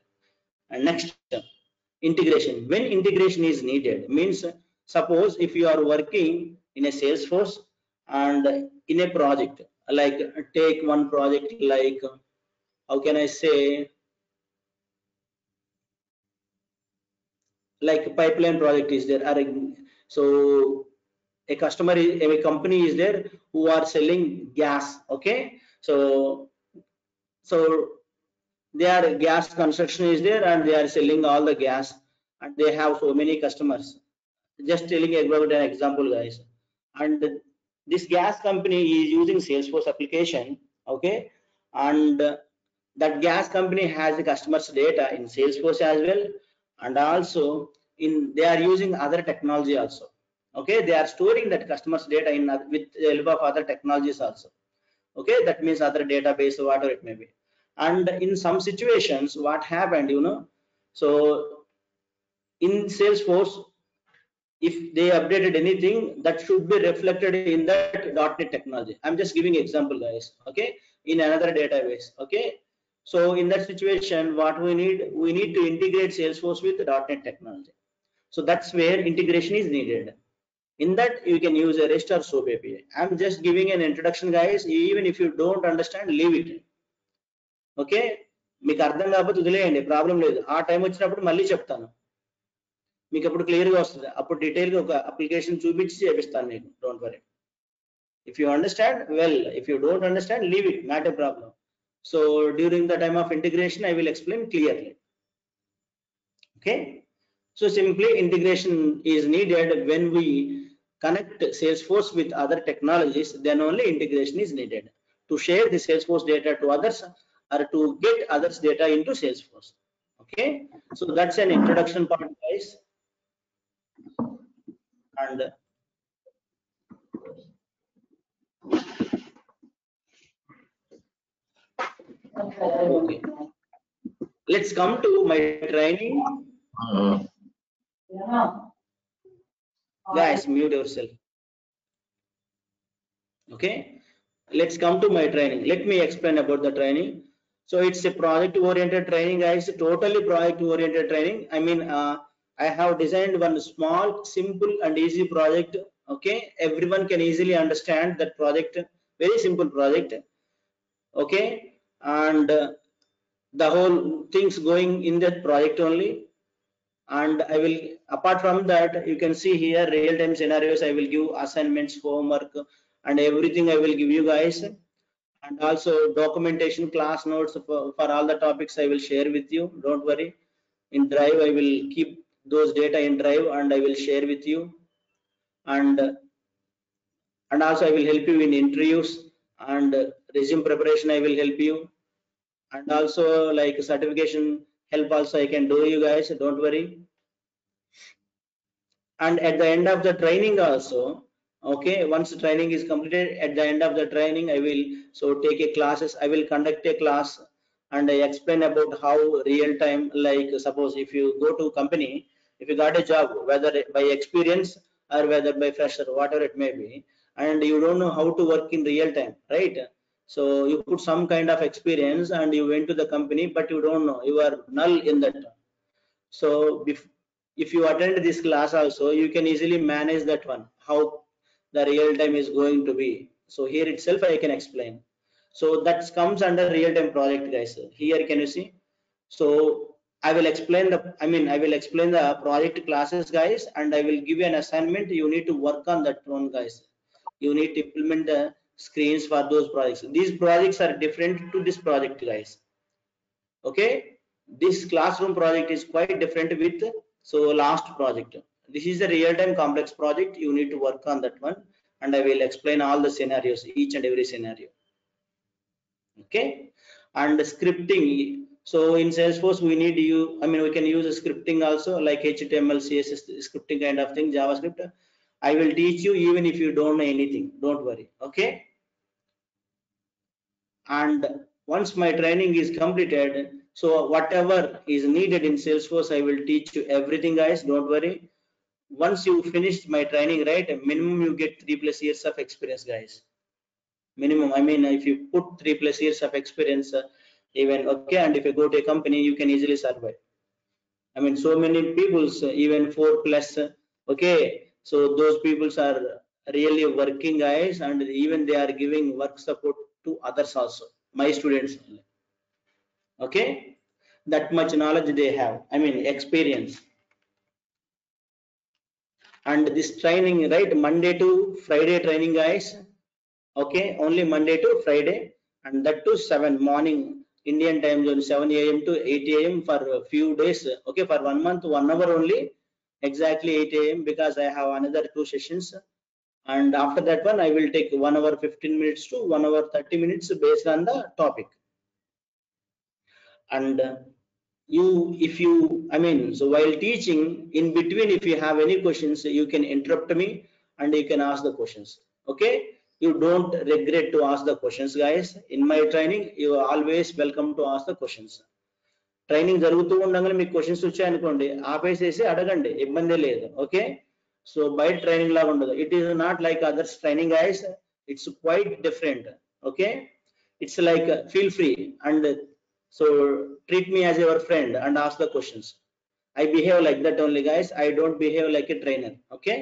And next, integration. When integration is needed means, suppose if you are working in a Salesforce and in a project, like take one project like, how can I say, like pipeline project is there, so a customer is, a company is there who are selling gas. Okay, so their gas construction is there and they are selling all the gas and they have so many customers. Just telling about an example, guys. And this gas company is using Salesforce application. Okay, and that gas company has the customers data in Salesforce as well, and also they are using other technology also. Okay, they are storing that customers data in with the help of other technologies also. Okay, that means other database or whatever it may be. And in some situations, what happened, so in Salesforce, if they updated anything, that should be reflected in that .NET technology. I'm just giving example, guys. Okay, in another database. Okay, so in that situation, what we need to integrate Salesforce with the .NET technology. So that's where integration is needed. In that, you can use a REST or SOAP API. I'm just giving an introduction, guys. Even if you don't understand, leave it. Okay, మీకు అర్థం కాకపోతే వదిలేయండి, problem లేదు. ఆ time వచ్చినప్పుడు మళ్ళీ చెప్తాను, మీకు అప్పుడు క్లియర్గా వస్తుంది. అప్పుడు డీటెయిల్గా ఒక అప్లికేషన్ చూపించి చేపిస్తాను మీకు. Don't worry. If you understand well, if you don't understand, leave it, not a problem. So during the time of integration I will explain clearly. Okay, so simply integration is needed when we connect Salesforce with other technologies. Then only integration is needed to share the Salesforce data to others or to get others data into Salesforce. Okay, so that's an introduction part, guys. And okay, let's come to my training. Guys, mute yourself. Okay, let's come to my training. Let me explain about the training. So it's a project oriented training, guys, totally project oriented training. I mean, I have designed one small, simple and easy project. Okay, everyone can easily understand that project, very simple project. Okay, and the whole things going in that project only. And I will, apart from that, you can see here real-time scenarios. I will give assignments, homework, and everything I will give you guys. And also documentation, class notes for all the topics I will share with you. Don't worry. In Drive, I will keep those data in Drive and I will share with you. And also I will help you in interviews and resume preparation. I will help you. And also like certification help also I can do you guys. Don't worry. And at the end of the training also, okay, once the training is completed, at the end of the training I will take a classes. I will conduct a class and I explain about how real time, like suppose if you go to company, if you got a job, whether by experience or whether by fresher, whatever it may be, and you don't know how to work in real time, right? So you put some kind of experience and you went to the company, but you don't know, you are null in that. So if you attend this class also, you can easily manage that one, how the real time is going to be. So here itself I can explain. So that comes under real time project, guys. Here can you see? So I will explain the, I will explain the project classes, guys, and I will give you an assignment. You need to work on that one, guys. You need to implement the screens for those projects. These projects are different to this project, guys. Okay, this classroom project is quite different with last project. This is a real-time complex project. You need to work on that one, and I will explain all the scenarios, each and every scenario. Okay, and scripting. So in Salesforce we need we can use a scripting also, like HTML, CSS scripting kind of thing, JavaScript. I will teach you even if you don't know anything. Don't worry. Okay, and once my training is completed, So whatever is needed in Salesforce, I will teach you everything, guys. Don't worry. Once you finish my training, right, minimum you get 3+ years of experience, guys. Minimum. I mean, if you put 3+ years of experience, even okay, and if you go to a company, you can easily survive. I mean, so many people's even 4+. Okay, so those peoples are really working, guys, and even they are giving work support to others also, my students. Okay, that much knowledge they have. I mean, experience. And this training, right, Monday to Friday training, guys. Okay, only Monday to Friday, and that to 7 morning Indian time zone, 7 a.m. to 8 a.m. for a few days. Okay, for 1 month, 1 hour only, exactly 8 a.m. because I have another 2 sessions, and after that one I will take 1 hour 15 minutes to 1 hour 30 minutes based on the topic. And if you, I mean, so while teaching, in between, if you have any questions, you can interrupt me and you can ask the questions. Okay, you don't regret to ask the questions, guys. In my training, you are always welcome to ask the questions. Training జరుగుతూ ఉండగానే మీకు questions వచ్చాయనుకోండి, ఆపేసేసి అడగండి, ఇబ్బంది లేదు. Okay, so బయట training లాగా ఉండదు. It is not like others training, guys. It's quite different. Okay, it's like feel free and so treat me as your friend and ask the questions. I behave like that only, guys. I don't behave like a trainer. Okay,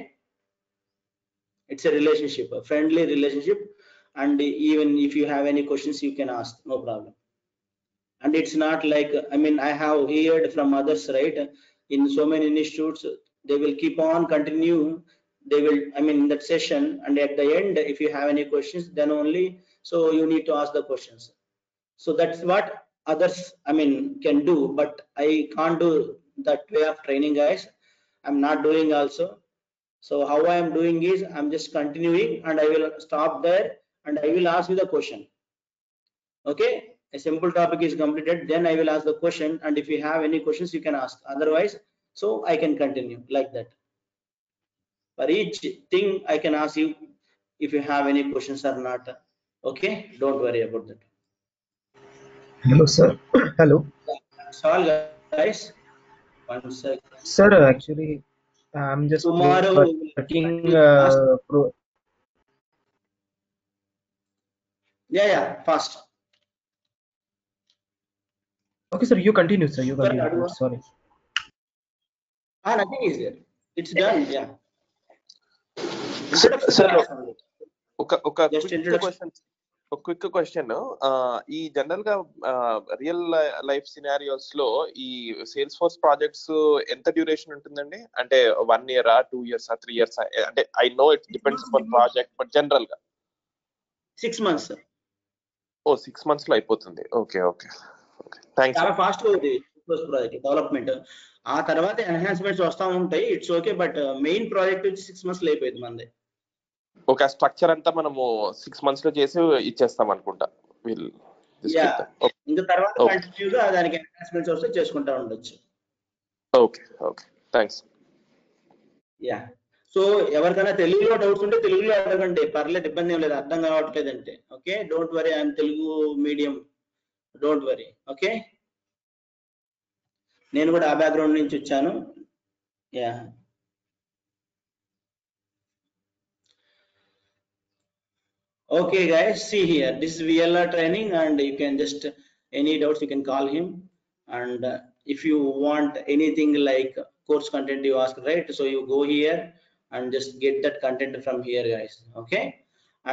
it's a relationship, a friendly relationship, and even if you have any questions, you can ask, no problem. And it's not like, I mean, I have heard from others, right, in so many institutes, they will keep on continue, they will, I mean, in that session, and at the end, if you have any questions, then only so you need to ask the questions. So that's what others, I mean, can do, but I can't do that way of training, guys. I'm not doing also. So how I am doing is, I'm just continuing, and I will stop there, and I will ask you the question. Okay, a simple topic is completed, then I will ask the question, and if you have any questions, you can ask. Otherwise, so I can continue like that. For each thing I can ask you if you have any questions or not. Okay, don't worry about that. Hello, sir. Hello. That's all, guys. One sec. Sir, actually, I'm just Tomorrow working. Yeah, fast. Okay, sir, you continue, sir. You continue. Sorry. Nothing is there. It's done. Yeah. Sir, ఒక quick question. ఈ general గా real life scenarios లో ఈ sales force projects ఎంత duration ఉంటుందండి? అంటే 1 year, 2 years, 3 years? అంటే I know it depends upon project, but general గా 6 months. ఓ 6 months లో అయిపోతుంది. Okay okay okay, thanks. చాలా ఫాస్ట్ గా ఉంది ప్రాజెక్ట్ డెవలప్మెంట్. ఆ తర్వాత ఎన్హాన్స్మెంట్స్ వస్తా ఉంటాయి. It's okay, but main project వచ్చి 6 months లో అయిపోయింది మనది. ఓకే, ఆ స్ట్రక్చర్ అంతా మనము 6 months లో చేసి ఇచ్చేస్తాం అనుకుంటా. ఇంకా తర్వాత కంటిన్యూగా దానికి ఎన్హాన్స్మెంట్స్ వస్తే చేసుకుంటా ఉండొచ్చు. Okay okay, thanks. Yeah, so ఎవరికైనా తెలుగులో డౌట్స్ ఉంటే తెలుగులో అడగండి, పర్లేదు, ఇబ్బంది ఏం లేదు. అర్థం కావట్లేదు అంటే okay, don't worry, I'm Telugu medium, don't worry. Okay, నేను కూడా ఆ బ్యాక్గ్రౌండ్ నుంచి వచ్చాను. Yeah, okay guys, see here, this is VLR training, and you can just, any doubts you can call him, and if you want anything like course content, you ask, right? So you go here and just get that content from here, guys. Okay,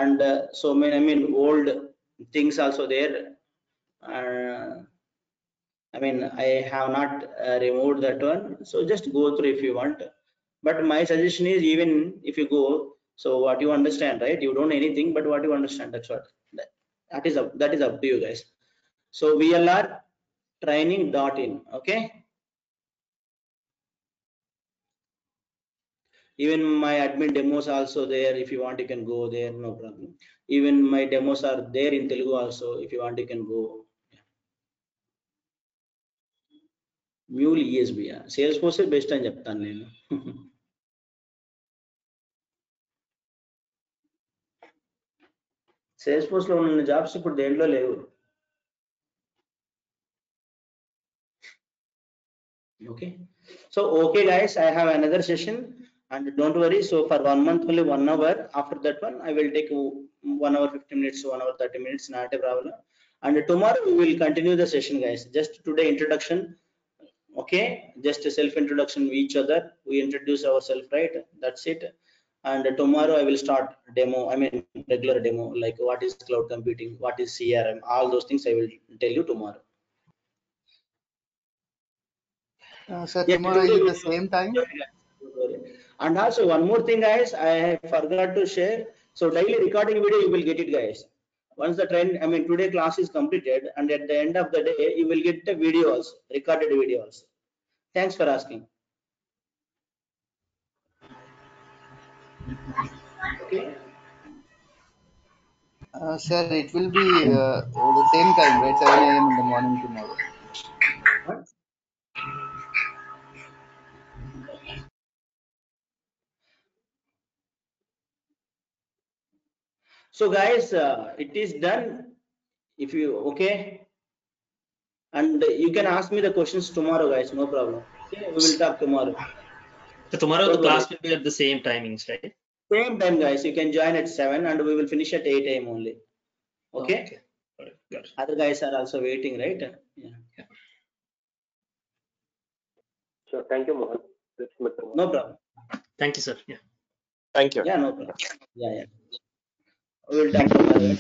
and so many, I mean, old things also there. I mean, I have not removed that one, so just go through if you want. But my suggestion is, even if you go, so what you understand, right? You don't know anything, but what you understand, that's what that is up to you, guys. So VLR training.in. okay, even my admin demos also there. If you want, you can go there, no problem. Even my demos are there in Telugu also. If you want, you can go. Mule ESB, Salesforce best అని చెప్తాను నేను. Sales force లో ఉన్న jobs ఇప్పుడు దేంట్లో లేవు. Okay. So okay guys, I have another session, and don't worry. So for 1 month only 1 hour. After that one, I will take 1 hour 50 minutes, 1 hour 30 minutes, not a problem. And tomorrow we will continue the session, guys. Just today introduction. Okay, just a self introduction to each other. We introduce ourselves, right? That's it. And tomorrow I will start demo. I mean regular demo, like what is cloud computing, what is CRM, all those things I will tell you tomorrow. Sir, Yeah, tomorrow is it the same time? And also one more thing, guys, I forgot to share. So daily recording video you will get it, guys. Once the trend, I mean today class is completed, and at the end of the day you will get the video also, recorded video also. Thanks for asking. Okay. Sir, it will be the same time, right? 7 a.m. in the morning tomorrow. What? So guys, it is done. If you okay, and you can ask me the questions tomorrow, guys. No problem. Okay, we will talk tomorrow. So tomorrow Don't the class worry. will be at the same timings, right? Same time, guys. You can join at 7, and we will finish at 8 a.m. only. Okay. Got it. Other guys are also waiting, right? Yeah. Sure. Thank you, Mohan. No problem. Thank you, sir. Yeah. Thank you. Yeah, no problem. Yeah. We will talk tomorrow.